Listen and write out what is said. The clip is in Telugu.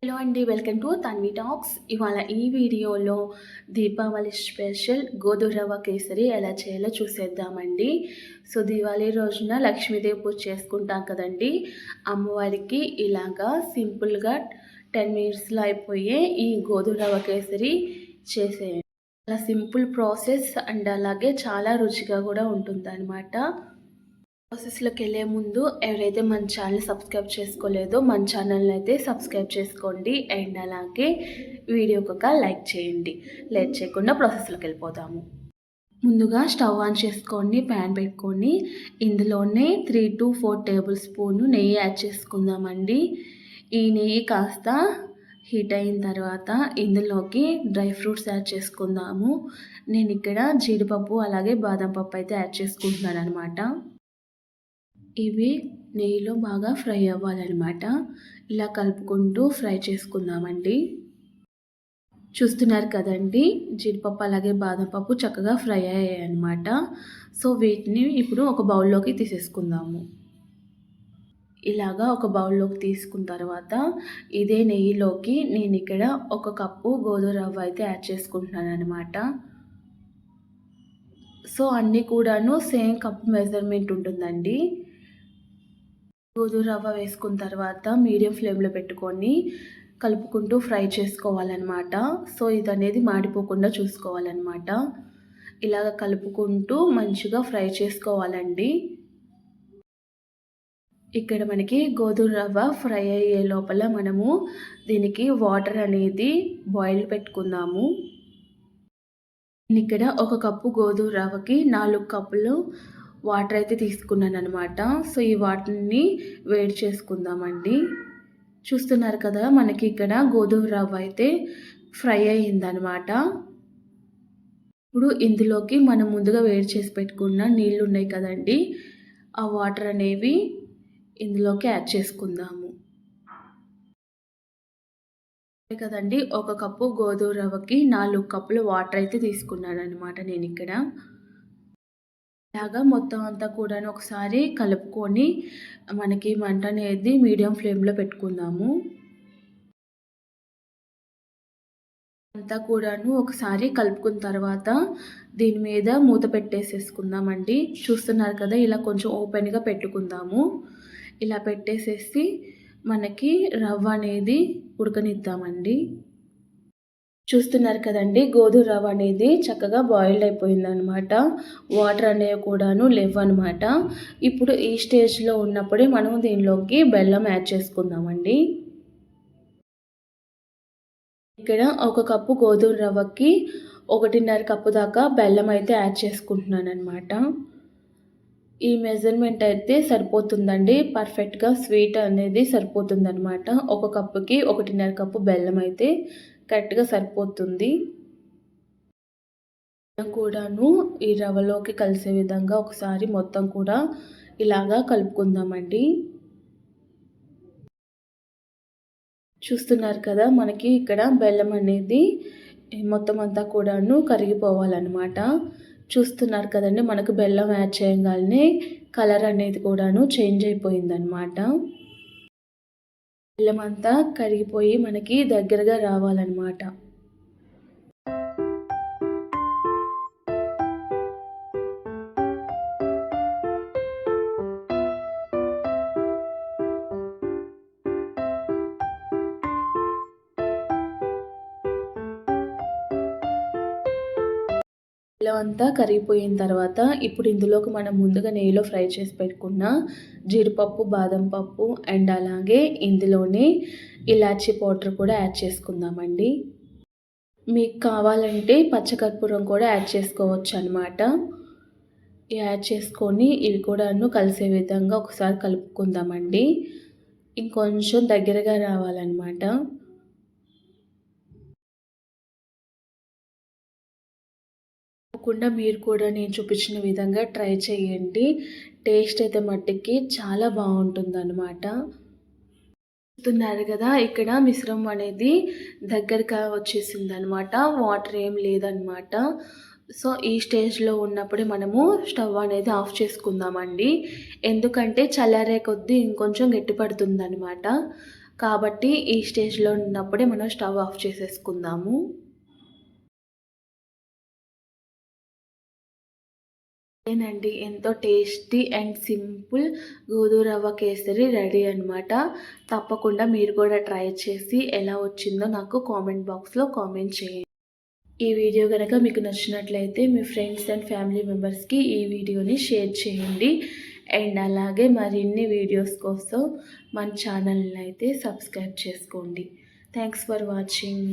హలో అండి, వెల్కమ్ టు తన్వి టాక్స్. ఇవాళ ఈ వీడియోలో దీపావళి స్పెషల్ గోధుమ రవ్వ కేసరి ఎలా చేయాలో చూసేద్దామండి. సో దీపావళి రోజున లక్ష్మీదేవి పూజ చేసుకుంటాం కదండి. అమ్మవారికి ఇలాగా సింపుల్గా 10 మినిట్స్లో అయిపోయే ఈ గోధుమ రవ్వ కేసరి చేసేయండి. చాలా సింపుల్ ప్రాసెస్ అండ్ అలాగే చాలా రుచిగా కూడా ఉంటుందన్నమాట. ప్రాసెస్లోకి వెళ్ళే ముందు ఎవరైతే మన ఛానల్ సబ్స్క్రైబ్ చేసుకోలేదో మన ఛానల్ని అయితే సబ్స్క్రైబ్ చేసుకోండి అండ్ అలాగే వీడియోకి ఒక లైక్ చేయండి. లేట్ చేయకుండా ప్రాసెస్లోకి వెళ్ళిపోతాము. ముందుగా స్టవ్ ఆన్ చేసుకొని ప్యాన్ పెట్టుకొని ఇందులోనే 3 to 4 టేబుల్ స్పూన్ నెయ్యి యాడ్ చేసుకుందామండి. ఈ నెయ్యి కాస్త హీట్ అయిన తర్వాత ఇందులోకి డ్రై ఫ్రూట్స్ యాడ్ చేసుకుందాము. నేను ఇక్కడ జీడిపప్పు అలాగే బాదం పప్పు అయితే యాడ్ చేసుకుంటున్నాను అనమాట. ఇవి నెయ్యిలో బాగా ఫ్రై అవ్వాలన్నమాట. ఇలా కలుపుకుంటూ ఫ్రై చేసుకుందామండి. చూస్తున్నారు కదండి, జీడిపప్పు అలాగే బాదం పప్పు చక్కగా ఫ్రై అయ్యాయి అన్నమాట. సో వీటిని ఇప్పుడు ఒక బౌల్లోకి తీసేసుకుందాము. ఇలాగా ఒక బౌల్లోకి తీసుకున్న తర్వాత ఇదే నెయ్యిలోకి నేను ఇక్కడ 1 కప్పు గోధుమ రవ్వ అయితే యాడ్ చేసుకుంటున్నాను అనమాట. సో అన్నీ కూడాను సేమ్ కప్ మెజర్మెంట్ ఉంటుందండి. గోధుమ రవ్వ వేసుకున్న తర్వాత మీడియం ఫ్లేమ్లో పెట్టుకొని కలుపుకుంటూ ఫ్రై చేసుకోవాలన్నమాట. సో ఇది అనేది మాడిపోకుండా చూసుకోవాలన్నమాట. ఇలాగ కలుపుకుంటూ మంచిగా ఫ్రై చేసుకోవాలండి. ఇక్కడ మనకి గోధుమ రవ్వ ఫ్రై అయ్యే లోపల మనము దీనికి వాటర్ అనేది బాయిల్ పెట్టుకుందాము. ఇక్కడ 1 కప్పు గోధుమ రవ్వకి 4 కప్పులు వాటర్ అయితే తీసుకున్నాను అనమాట. సో ఈ వాటర్ని వేడి చేసుకుందామండి. చూస్తున్నారు కదా, మనకి ఇక్కడ గోధుమ రవ్వ అయితే ఫ్రై అయ్యిందనమాట. ఇప్పుడు ఇందులోకి మనం ముందుగా వేడి చేసి పెట్టుకున్న నీళ్ళు ఉన్నాయి కదండి, ఆ వాటర్ అనేవి ఇందులోకి యాడ్ చేసుకుందాము. కదండి, 1 కప్పు గోధుమ రవ్వకి 4 కప్పులు వాటర్ అయితే తీసుకున్నాను అనమాట నేను ఇక్కడ. ఇలాగా మొత్తం అంతా కూడాను ఒకసారి కలుపుకొని మనకి మంట అనేది మీడియం ఫ్లేమ్లో పెట్టుకుందాము. అంతా కూడాను ఒకసారి కలుపుకున్న తర్వాత దీని మీద మూత పెట్టేసేసుకుందామండి. చూస్తున్నారు కదా, ఇలా కొంచెం ఓపెన్గా పెట్టుకుందాము. ఇలా పెట్టేసేసి మనకి రవ్వ అనేది ఉడకనిద్దామండి. చూస్తున్నారు కదండి, గోధుమ రవ్వ అనేది చక్కగా బాయిల్డ్ అయిపోయిందనమాట. వాటర్ అనేవి కూడాను లేవన్నమాట. ఇప్పుడు ఈ స్టేజ్లో ఉన్నప్పుడే మనం దీనిలోకి బెల్లం యాడ్ చేసుకుందామండి. ఇక్కడ 1 కప్పు గోధుమ రవ్వకి 1.5 కప్పు దాకా బెల్లం అయితే యాడ్ చేసుకుంటున్నాను అనమాట. ఈ మెజర్మెంట్ అయితే సరిపోతుందండి, పర్ఫెక్ట్గా స్వీట్ అనేది సరిపోతుందనమాట. 1 కప్పుకి 1.5 కప్పు బెల్లం అయితే కరెక్ట్గా సరిపోతుంది. కూడాను ఈ రవ్వలోకి కలిసే విధంగా ఒకసారి మొత్తం కూడా ఇలాగా కలుపుకుందామండి. చూస్తున్నారు కదా, మనకి ఇక్కడ బెల్లం అనేది మొత్తం అంతా కూడాను కరిగిపోవాలన్నమాట. చూస్తున్నారు కదండి, మనకు బెల్లం యాడ్ చేయగానే కలర్ అనేది కూడాను చేంజ్ అయిపోయిందనమాట. బెల్లం అంతా కరిగిపోయి మనకి దగ్గరగా రావాలన్నమాట. బెల్లం అంతా కరిగిపోయిన తర్వాత ఇప్పుడు ఇందులోకి మనం ముందుగా నెయ్యిలో ఫ్రై చేసి పెట్టుకున్న జీడిపప్పు, బాదం పప్పు అండ్ అలాగే ఇందులోనే ఇలాచీ పౌడర్ కూడా యాడ్ చేసుకుందామండి. మీకు కావాలంటే పచ్చకర్పూరం కూడా యాడ్ చేసుకోవచ్చు అనమాట. యాడ్ చేసుకొని ఇవి కూడాను కలిసే విధంగా ఒకసారి కలుపుకుందామండి. ఇంకొంచెం దగ్గరగా రావాలన్నమాట. తప్పకుండా మీరు కూడా నేను చూపించిన విధంగా ట్రై చేయండి. టేస్ట్ అయితే మట్టికి చాలా బాగుంటుందన్నమాట. చూస్తున్నారు కదా, ఇక్కడ మిశ్రమం అనేది దగ్గరగా వచ్చేసిందనమాట. వాటర్ ఏం లేదనమాట. సో ఈ స్టేజ్లో ఉన్నప్పుడే మనము స్టవ్ అనేది ఆఫ్ చేసుకుందామండి. ఎందుకంటే చల్లారే కొద్దీ ఇంకొంచెం గట్టిపడుతుందనమాట. కాబట్టి ఈ స్టేజ్‌లో ఉన్నప్పుడే మనం స్టవ్ ఆఫ్ చేసేసుకుందాము. అదేనండి. ఎంతో టేస్టీ అండ్ సింపుల్ గోధుమ రవ్వ కేసరి రెడీ అనమాట. తప్పకుండా మీరు కూడా ట్రై చేసి ఎలా వచ్చిందో నాకు కామెంట్ బాక్స్‌లో కామెంట్ చేయండి. ఈ వీడియో గనక మీకు నచ్చినట్లయితే మీ ఫ్రెండ్స్ అండ్ ఫ్యామిలీ మెంబర్స్‌కి ఈ వీడియోని షేర్ చేయండి. అండ్ అలాగే మరిన్ని వీడియోస్ కోసం మన ఛానల్‌ని అయితే సబ్స్క్రైబ్ చేసుకోండి. Thanks for watching.